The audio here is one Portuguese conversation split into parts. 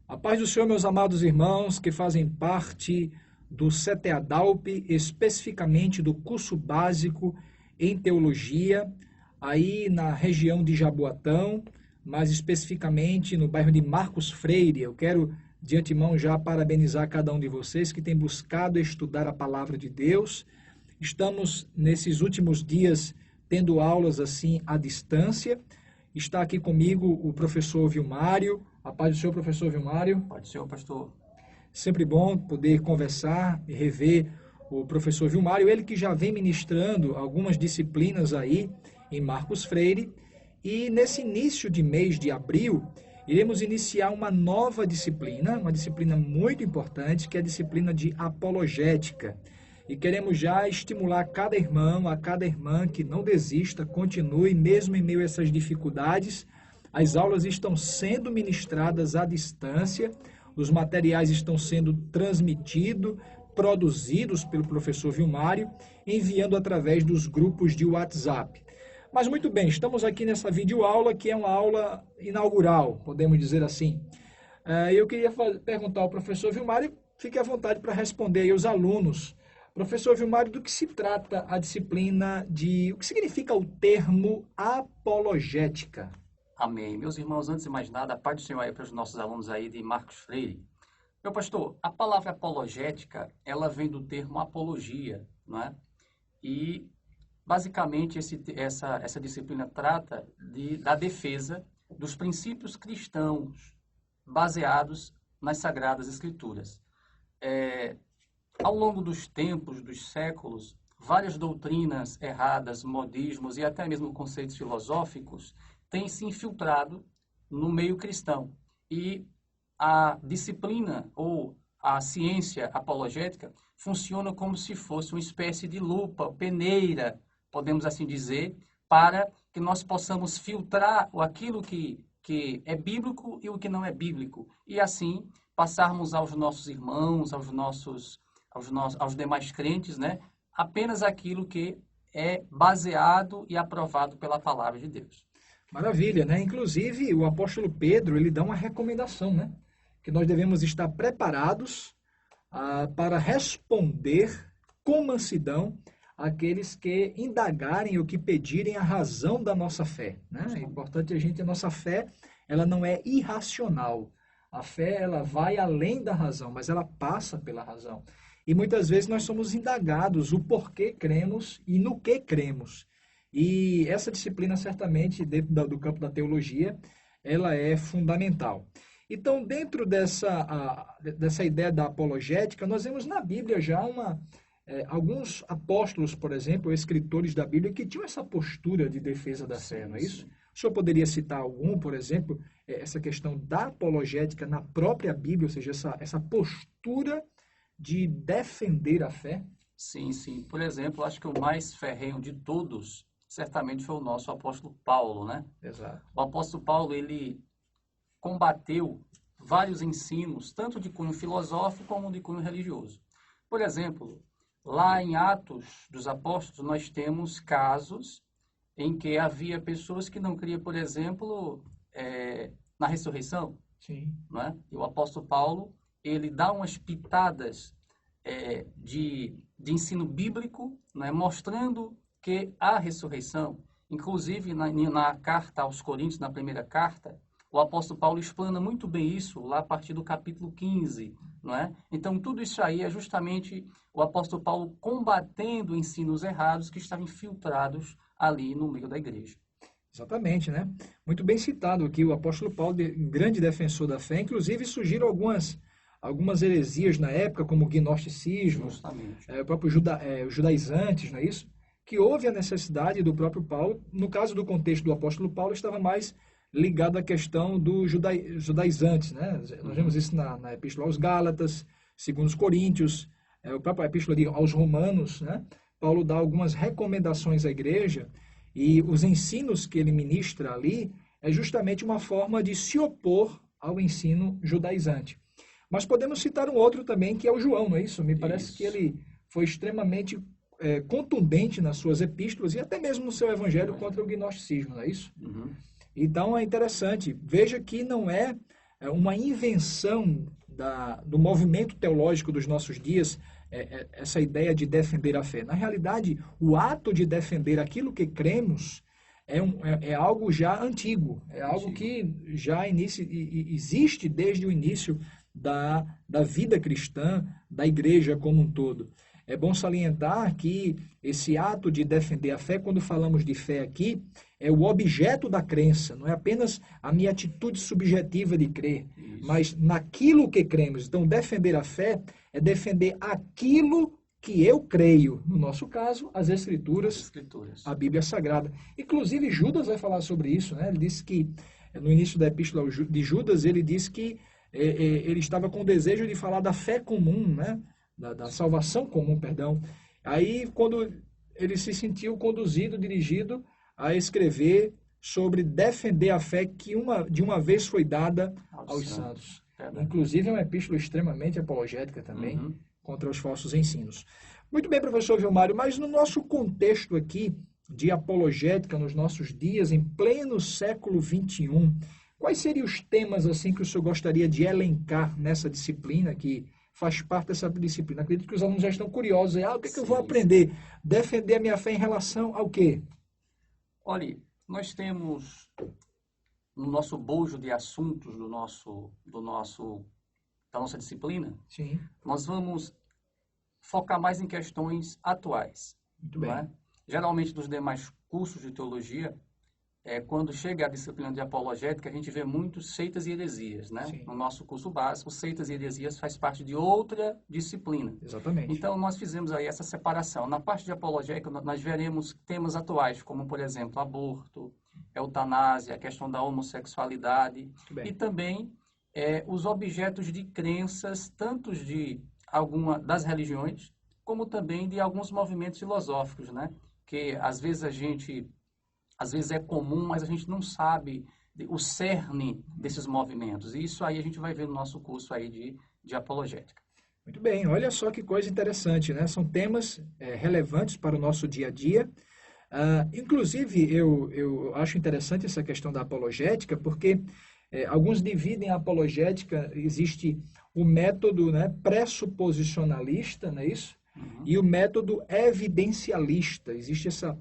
A paz do Senhor, meus amados irmãos, que fazem parte do CETEADALP, especificamente do curso básico em teologia, aí na região de Jaboatão, mais especificamente no bairro de Marcos Freire. Eu quero de antemão já parabenizar cada um de vocês que tem buscado estudar a palavra de Deus. Estamos nesses últimos dias tendo aulas assim à distância. Está aqui comigo o professor Vilmário. A paz do Senhor, professor Vilmário. Pode ser, pastor. Sempre bom poder conversar e rever o professor Vilmário, ele que já vem ministrando algumas disciplinas aí em Marcos Freire. E nesse início de mês de abril, iremos iniciar uma nova disciplina, uma disciplina muito importante, que é a disciplina de apologética. E queremos já estimular cada irmão, a cada irmã que não desista, continue, mesmo em meio a essas dificuldades. As aulas estão sendo ministradas à distância, os materiais estão sendo transmitidos, produzidos pelo professor Vilmário, enviando através dos grupos de WhatsApp. Mas muito bem, estamos aqui nessa videoaula, que é uma aula inaugural, podemos dizer assim. Eu queria perguntar ao professor Vilmário, fique à vontade para responder aí aos alunos. Professor Vilmário, do que se trata a disciplina de... O que significa o termo apologética? Amém. Meus irmãos, antes de mais nada, a paz do Senhor aí para os nossos alunos aí de Marcos Freire. Meu pastor, a palavra apologética, ela vem do termo apologia, não é? E, basicamente, essa disciplina trata da defesa dos princípios cristãos baseados nas Sagradas Escrituras. Ao longo dos tempos, dos séculos, várias doutrinas erradas, modismos e até mesmo conceitos filosóficos têm se infiltrado no meio cristão. E a disciplina ou a ciência apologética funciona como se fosse uma espécie de lupa, peneira, podemos assim dizer, para que nós possamos filtrar aquilo que é bíblico e o que não é bíblico. E assim passarmos aos nossos irmãos, aos demais crentes, né? Apenas aquilo que é baseado e aprovado pela palavra de Deus. Maravilha, né? Inclusive, o apóstolo Pedro, ele dá uma recomendação, né? Que nós devemos estar preparados para responder com mansidão àqueles que indagarem ou que pedirem a razão da nossa fé, né? É importante a nossa fé, ela não é irracional. A fé, ela vai além da razão, mas ela passa pela razão. E muitas vezes nós somos indagados o porquê cremos e no que cremos. E essa disciplina, certamente, dentro do campo da teologia, ela é fundamental. Então, dentro dessa ideia da apologética, nós vemos na Bíblia já alguns apóstolos, por exemplo, escritores da Bíblia, que tinham essa postura de defesa da fé, não é isso? O senhor poderia citar algum, por exemplo, essa questão da apologética na própria Bíblia, ou seja, essa postura de defender a fé? Sim, sim. Por exemplo, acho que o mais ferrenho de todos, certamente foi o nosso apóstolo Paulo, né? Exato. O apóstolo Paulo, ele combateu vários ensinos, tanto de cunho filosófico como de cunho religioso. Por exemplo, lá em Atos dos Apóstolos, nós temos casos em que havia pessoas que não criam, por exemplo, na ressurreição. Sim. Não é? E o apóstolo Paulo, ele dá umas pitadas de ensino bíblico, né, mostrando que há ressurreição. Inclusive, na carta aos Coríntios, na primeira carta, o apóstolo Paulo explana muito bem isso, lá a partir do capítulo 15. Não é? Então, tudo isso aí é justamente o apóstolo Paulo combatendo ensinos errados que estavam infiltrados ali no meio da igreja. Exatamente, né? Muito bem citado aqui, o apóstolo Paulo, grande defensor da fé. Inclusive, surgiram algumas heresias na época, como o gnosticismo, o próprio os judaizantes, não é isso? Que houve a necessidade do próprio Paulo. No caso do contexto do apóstolo Paulo, estava mais ligado à questão dos judaizantes, né? Nós vemos isso na Epístola aos Gálatas, segundo os Coríntios, a própria Epístola aos Romanos, né? Paulo dá algumas recomendações à igreja e os ensinos que ele ministra ali é justamente uma forma de se opor ao ensino judaizante. Mas podemos citar um outro também, que é o João, não é isso? Me parece que ele foi extremamente contundente nas suas epístolas e até mesmo no seu evangelho contra o gnosticismo, não é isso? Uhum. Então é interessante. Veja que não é uma invenção do movimento teológico dos nossos dias, essa ideia de defender a fé. Na realidade, o ato de defender aquilo que cremos é algo já antigo, é algo que já existe desde o início da vida cristã, da igreja como um todo. É bom salientar que esse ato de defender a fé, quando falamos de fé aqui, é o objeto da crença, não é apenas a minha atitude subjetiva de crer, mas naquilo que cremos. Então, defender a fé é defender aquilo que eu creio. No nosso caso, as Escrituras, a Bíblia Sagrada. Inclusive, Judas vai falar sobre isso, né? Ele disse que, no início da epístola de Judas, ele disse que ele estava com o desejo de falar da fé comum, né? Da salvação comum, perdão. Aí, quando ele se sentiu conduzido, dirigido a escrever sobre defender a fé que de uma vez foi dada aos santos. Inclusive, é uma epístola extremamente apologética também, contra os falsos ensinos. Muito bem, professor Vilmário, mas no nosso contexto aqui de apologética, nos nossos dias, em pleno século XXI, quais seriam os temas assim que o senhor gostaria de elencar nessa disciplina que faz parte dessa disciplina? Acredito que os alunos já estão curiosos. O que é que eu vou aprender? Defender a minha fé em relação ao quê? Olha, nós temos no nosso bojo de assuntos da nossa disciplina, sim, nós vamos focar mais em questões atuais. Muito bem. Não é? Geralmente, nos demais cursos de teologia, quando chega a disciplina de apologética, a gente vê muitos seitas e heresias, né? Sim. No nosso curso básico, seitas e heresias faz parte de outra disciplina. Exatamente. Então, nós fizemos aí essa separação. Na parte de apologética, nós veremos temas atuais, como, por exemplo, aborto, eutanásia, a questão da homossexualidade e também os objetos de crenças, tanto de das religiões, como também de alguns movimentos filosóficos, né? Que às vezes é comum, mas a gente não sabe o cerne desses movimentos. E isso aí a gente vai ver no nosso curso aí de apologética. Muito bem, olha só que coisa interessante, né? São temas relevantes para o nosso dia a dia. Inclusive, eu acho interessante essa questão da apologética, porque alguns dividem a apologética, existe o método, né, pressuposicionalista, não é isso? E o método evidencialista. Existe essa...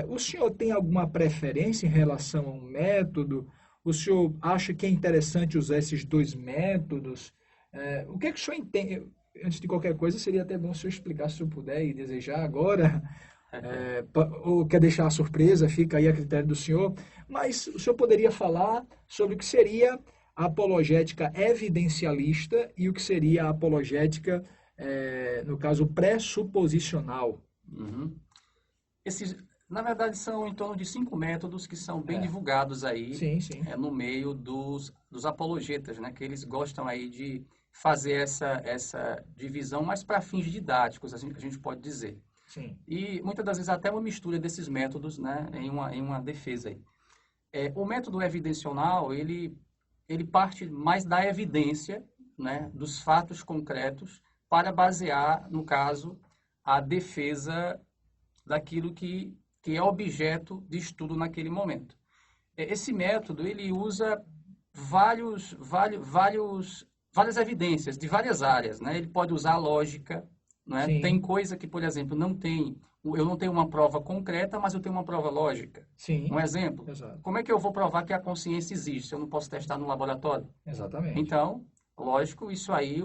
O senhor tem alguma preferência em relação a um método? O senhor acha que é interessante usar esses dois métodos? O que é que o senhor entende? Antes de qualquer coisa, seria até bom se o senhor explicar, se o senhor puder e desejar agora, ou quer deixar a surpresa, fica aí a critério do senhor. Mas o senhor poderia falar sobre o que seria a apologética evidencialista e o que seria a apologética, no caso, pressuposicional. Na verdade, são em torno de 5 métodos que são bem divulgados aí sim, sim. No meio dos apologetas, né? Que eles gostam aí de fazer essa divisão mais para fins didáticos, assim, a gente pode dizer. Sim. E muitas das vezes até uma mistura desses métodos, né? Em uma defesa aí. O método evidencional, ele parte mais da evidência, né? Dos fatos concretos para basear, no caso, a defesa daquilo que é objeto de estudo naquele momento. Esse método, ele usa várias evidências de várias áreas, né? Ele pode usar a lógica, né? Tem coisa que, por exemplo, eu não tenho uma prova concreta, mas eu tenho uma prova lógica. Sim. Um exemplo, Exato. Como é que eu vou provar que a consciência existe se eu não posso testar no laboratório? Exatamente. Então, lógico, isso aí,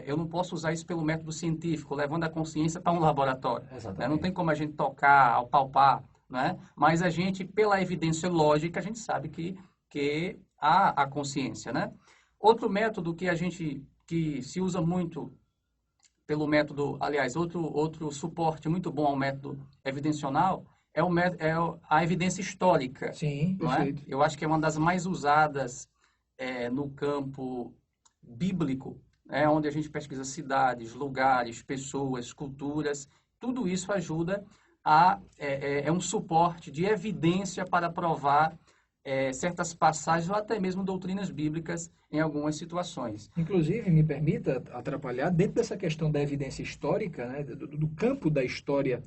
eu não posso usar isso pelo método científico, levando a consciência para um laboratório. Né? Não tem como a gente tocar, palpar, né? Mas a gente, pela evidência lógica, a gente sabe que há a consciência, né? Outro método que se usa muito pelo método, aliás, outro suporte muito bom ao método evidencional é a evidência histórica. Sim, perfeito. Eu acho que é uma das mais usadas no campo bíblico, onde a gente pesquisa cidades, lugares, pessoas, culturas. Tudo isso ajuda é um suporte de evidência para provar certas passagens ou até mesmo doutrinas bíblicas em algumas situações. Inclusive, me permita atrapalhar, dentro dessa questão da evidência histórica, né, do campo da história,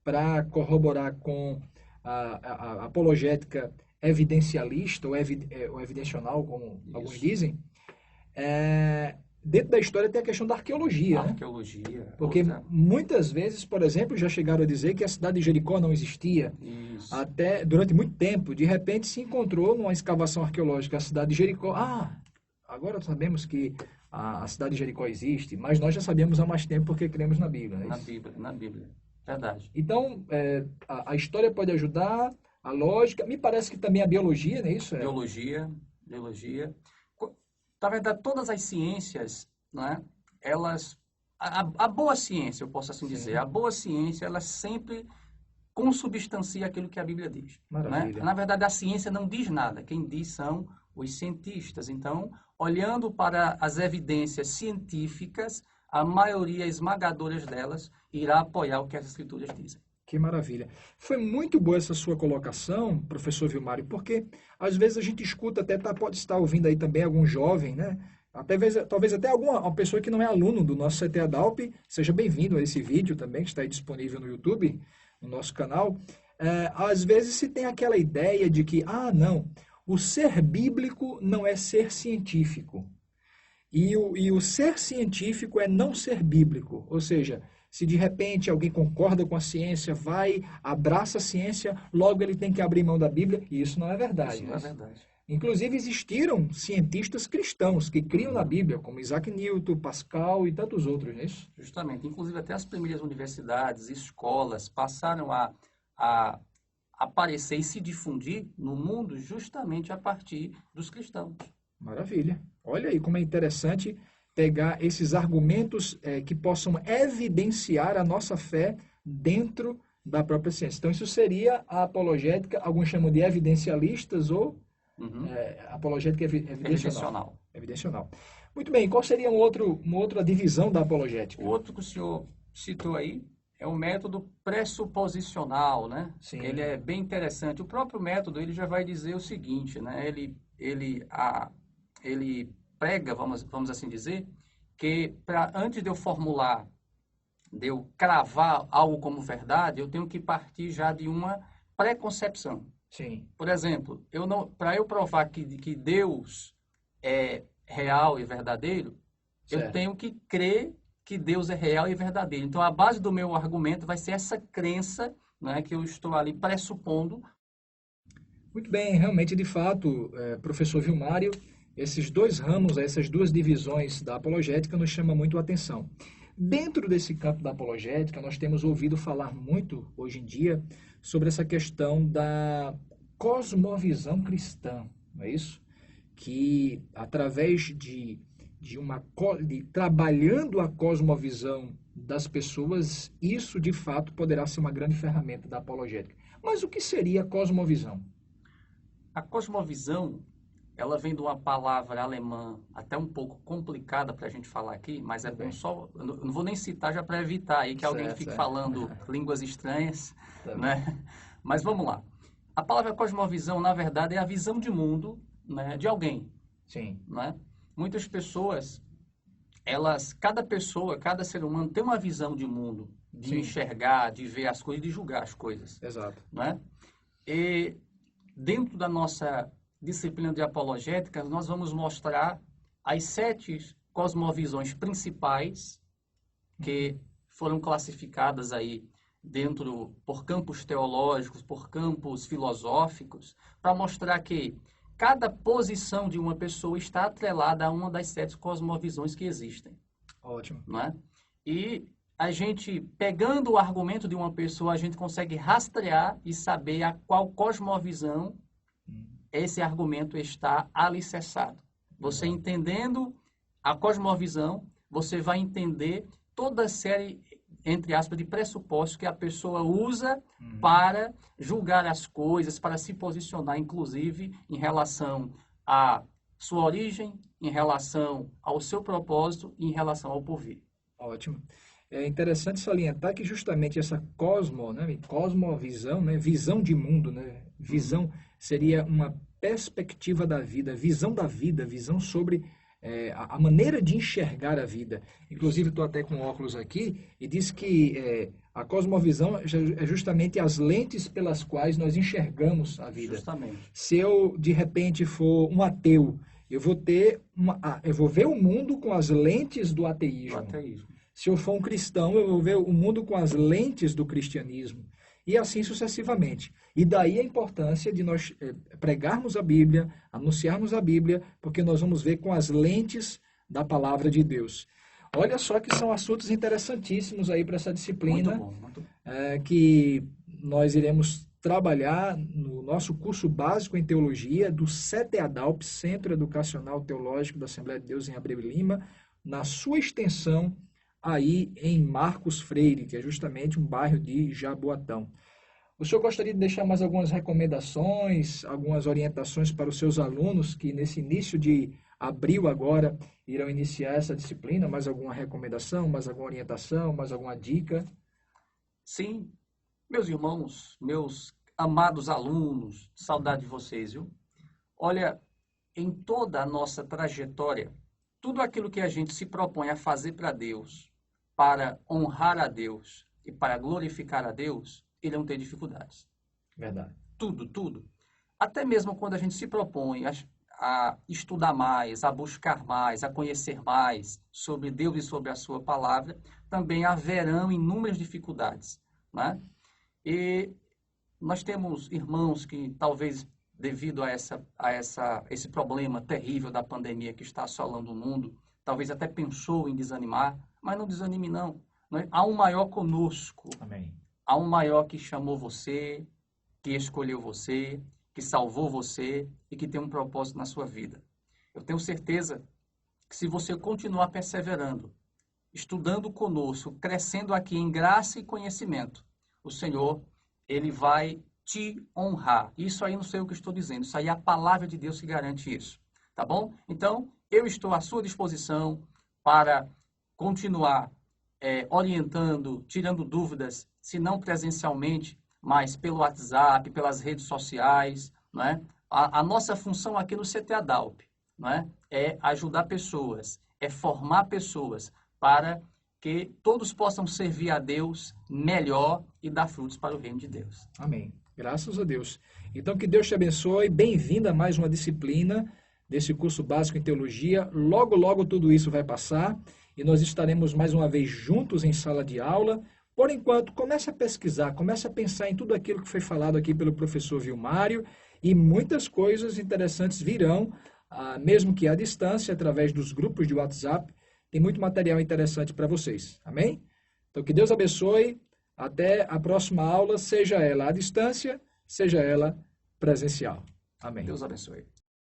para corroborar com a apologética evidencialista ou evidencional, como alguns dizem, dentro da história tem a questão da arqueologia, né? Arqueologia. Porque outra. muitas vezes, por exemplo, já chegaram a dizer que a cidade de Jericó não existia. Isso. Até durante muito tempo, de repente se encontrou numa escavação arqueológica a cidade de Jericó. Agora sabemos que a cidade de Jericó existe, mas nós já sabíamos há mais tempo porque cremos na Bíblia. Né? Na Bíblia. Verdade. Então, a história pode ajudar, a lógica, me parece que também a biologia, não é isso? Biologia. Na verdade, todas as ciências, né, elas... A boa ciência, eu posso assim dizer, a boa ciência, ela sempre consubstancia aquilo que a Bíblia diz. Né? Na verdade, a ciência não diz nada. Quem diz são os cientistas. Então, olhando para as evidências científicas, a maioria esmagadora delas irá apoiar o que as Escrituras dizem. Que maravilha. Foi muito boa essa sua colocação, professor Vilmário, porque às vezes a gente escuta, até pode estar ouvindo aí também algum jovem, né? Talvez até uma pessoa que não é aluno do nosso CTA DALP, seja bem-vindo a esse vídeo também, que está aí disponível no YouTube, no nosso canal. Às vezes se tem aquela ideia de que, não, o ser bíblico não é ser científico. E o ser científico é não ser bíblico, ou seja, se de repente alguém concorda com a ciência, abraça a ciência, logo ele tem que abrir mão da Bíblia, e isso não é verdade. Isso não é verdade. Inclusive existiram cientistas cristãos que criam na Bíblia, como Isaac Newton, Pascal e tantos outros, não é isso? Justamente. Inclusive até as primeiras universidades, escolas passaram a aparecer e se difundir no mundo justamente a partir dos cristãos. Maravilha. Olha aí como é interessante pegar esses argumentos que possam evidenciar a nossa fé dentro da própria ciência. Então, isso seria a apologética, alguns chamam de evidencialistas ou apologética evidencional. Muito bem, qual seria uma outra divisão da apologética? O outro que o senhor citou aí é o método pressuposicional, né? Sim. Ele é bem interessante. O próprio método, ele já vai dizer o seguinte, né? Ele prega, vamos assim dizer, que antes de eu formular, de eu cravar algo como verdade, eu tenho que partir já de uma preconcepção. Sim. Por exemplo, para eu provar que Deus é real e verdadeiro, certo, eu tenho que crer que Deus é real e verdadeiro. Então, a base do meu argumento vai ser essa crença, né, que eu estou ali pressupondo. Muito bem, realmente, de fato, professor Vilmário, esses dois ramos, essas duas divisões da apologética nos chamam muito a atenção. Dentro desse campo da apologética, nós temos ouvido falar muito, hoje em dia, sobre essa questão da cosmovisão cristã, não é isso? Que, através de trabalhando a cosmovisão das pessoas, isso, de fato, poderá ser uma grande ferramenta da apologética. Mas o que seria a cosmovisão? A cosmovisão, ela vem de uma palavra alemã até um pouco complicada para a gente falar aqui, mas é bom só... Eu não vou nem citar já para evitar aí que alguém fique falando línguas estranhas, né? Mas vamos lá. A palavra cosmovisão, na verdade, é a visão de mundo, né, de alguém. Sim. Né? Muitas pessoas, cada pessoa, cada ser humano tem uma visão de mundo, de enxergar, de ver as coisas, de julgar as coisas. Exato. Né? E dentro da nossa disciplina de apologética, nós vamos mostrar as 7 cosmovisões principais que foram classificadas aí por campos teológicos, por campos filosóficos, para mostrar que cada posição de uma pessoa está atrelada a uma das 7 cosmovisões que existem. Ótimo. Né? E a gente, pegando o argumento de uma pessoa, a gente consegue rastrear e saber a qual cosmovisão esse argumento está alicerçado. Você entendendo a cosmovisão, você vai entender toda a série, entre aspas, de pressupostos que a pessoa usa para julgar as coisas, para se posicionar, inclusive, em relação à sua origem, em relação ao seu propósito e em relação ao porvir. Ótimo. É interessante salientar que justamente essa cosmovisão, né, visão de mundo, né, visão seria uma perspectiva da vida, visão sobre a maneira de enxergar a vida. Inclusive, estou até com óculos aqui e diz que a cosmovisão é justamente as lentes pelas quais nós enxergamos a vida. Justamente. Se eu, de repente, for um ateu eu vou eu vou ver o mundo com as lentes do ateísmo. Do ateísmo. Se eu for um cristão, eu vou ver o mundo com as lentes do cristianismo. E assim sucessivamente. E daí a importância de nós pregarmos a Bíblia, anunciarmos a Bíblia, porque nós vamos ver com as lentes da palavra de Deus. Olha só que são assuntos interessantíssimos aí para essa disciplina. Muito bom, muito bom. Que nós iremos trabalhar no nosso curso básico em teologia do CETEADALP, Centro Educacional Teológico da Assembleia de Deus em Abreu Lima, na sua extensão aí em Marcos Freire, que é justamente um bairro de Jaboatão. O senhor gostaria de deixar mais algumas recomendações, algumas orientações para os seus alunos que nesse início de abril agora irão iniciar essa disciplina? Mais alguma recomendação, mais alguma orientação, mais alguma dica? Sim, meus irmãos, meus amados alunos, saudade de vocês, viu? Olha, em toda a nossa trajetória, tudo aquilo que a gente se propõe a fazer para Deus, para honrar a Deus e para glorificar a Deus, irão ter dificuldades. Verdade. Tudo, tudo. Até mesmo quando a gente se propõe a estudar mais, a buscar mais, a conhecer mais sobre Deus e sobre a sua palavra, também haverão inúmeras dificuldades, né? E nós temos irmãos que talvez devido a esse problema terrível da pandemia que está assolando o mundo, talvez até pensou em desanimar, mas não desanime não. Há um maior conosco. Amém. Há um maior que chamou você, que escolheu você, que salvou você e que tem um propósito na sua vida. Eu tenho certeza que se você continuar perseverando, estudando conosco, crescendo aqui em graça e conhecimento, o Senhor, Ele vai te honrar. Isso aí não sei o que estou dizendo, isso aí é a palavra de Deus que garante isso. Tá bom? Então, eu estou à sua disposição para continuar orientando, tirando dúvidas, se não presencialmente, mas pelo WhatsApp, pelas redes sociais, não é? A nossa função aqui no CETEADALP, não é? É ajudar pessoas, é formar pessoas para que todos possam servir a Deus melhor e dar frutos para o reino de Deus. Amém. Graças a Deus. Então, que Deus te abençoe. Bem-vinda a mais uma disciplina desse curso básico em teologia. Logo, logo tudo isso vai passar e nós estaremos mais uma vez juntos em sala de aula. Por enquanto, comece a pesquisar, comece a pensar em tudo aquilo que foi falado aqui pelo professor Vilmário e muitas coisas interessantes virão, mesmo que à distância, através dos grupos de WhatsApp. Tem muito material interessante para vocês. Amém? Então, que Deus abençoe. Até a próxima aula, seja ela à distância, seja ela presencial. Amém. Deus abençoe.